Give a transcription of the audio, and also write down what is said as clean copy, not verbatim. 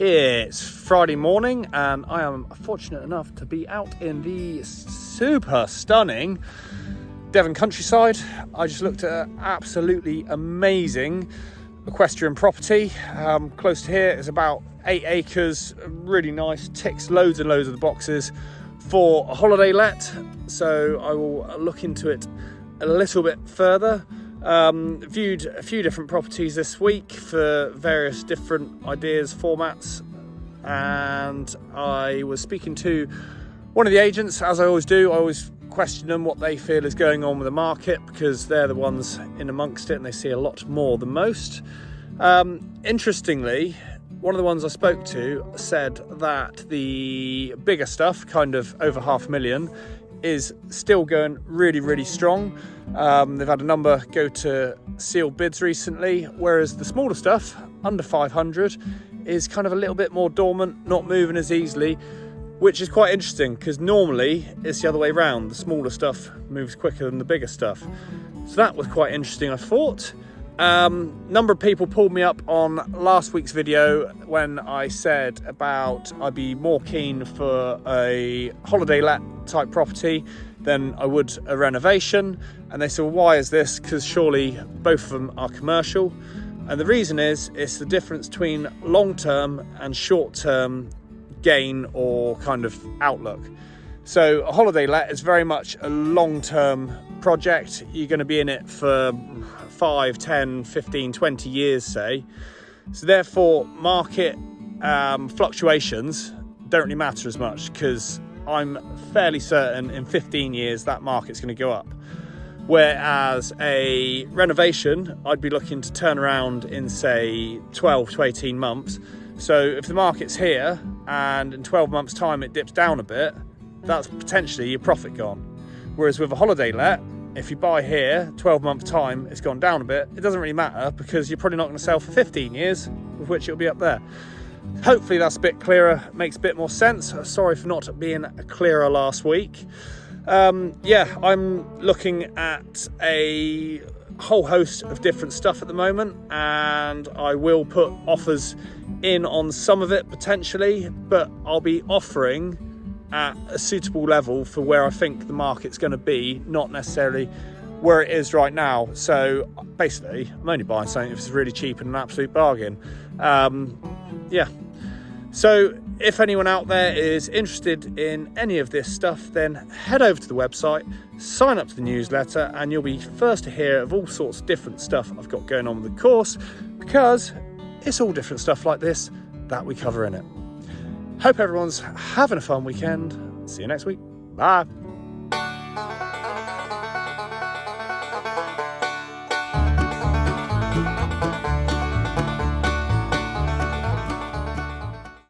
It's Friday morning and I am fortunate enough to be out in the super stunning Devon countryside. I just looked at an absolutely amazing equestrian property close to here. It's about 8 acres, really nice, ticks loads and loads of the boxes for a holiday let. So I will look into it a little bit further. Viewed a few different properties this week for various different ideas, formats, and I was speaking to one of the agents, as I always do. I always question them what they feel is going on with the market, because they're the ones in amongst it and they see a lot more than most. Interestingly, one of the ones I spoke to said that the bigger stuff, kind of over $500,000, is still going really strong. They've had a number go to sealed bids recently, whereas the smaller stuff under 500 is kind of a little bit more dormant, not moving as easily, which is quite interesting because normally it's the other way around. The smaller stuff moves quicker than the bigger stuff. So that was quite interesting, I thought. Number of people pulled me up on last week's video when I said about I'd be more keen for a holiday let type property than I would a renovation, and they said, well, why is this? Because surely both of them are commercial. And the reason is it's the difference between long-term and short-term gain or kind of outlook. So a holiday let is very much a long-term project. You're going to be in it for 5, 10, 15, 20 years, say. So therefore, market fluctuations don't really matter as much, because I'm fairly certain in 15 years that market's going to go up. Whereas a renovation, I'd be looking to turn around in, say, 12 to 18 months. So if the market's here and in 12 months' time it dips down a bit, that's potentially your profit gone. Whereas with a holiday let, if you buy here, 12 month time, it's gone down a bit, it doesn't really matter, because you're probably not going to sell for 15 years, with which it'll be up there. Hopefully that's a bit clearer, makes a bit more sense. Sorry for not being clearer last week. I'm looking at a whole host of different stuff at the moment, and I will put offers in on some of it potentially, but I'll be offering at a suitable level for where I think the market's going to be, not necessarily where it is right now. So basically, I'm only buying something if it's really cheap and an absolute bargain. So if anyone out there is interested in any of this stuff, then head over to the website, sign up to the newsletter, and you'll be first to hear of all sorts of different stuff I've got going on with the course, because it's all different stuff like this that we cover in it. Hope everyone's having a fun weekend. See you next week. Bye.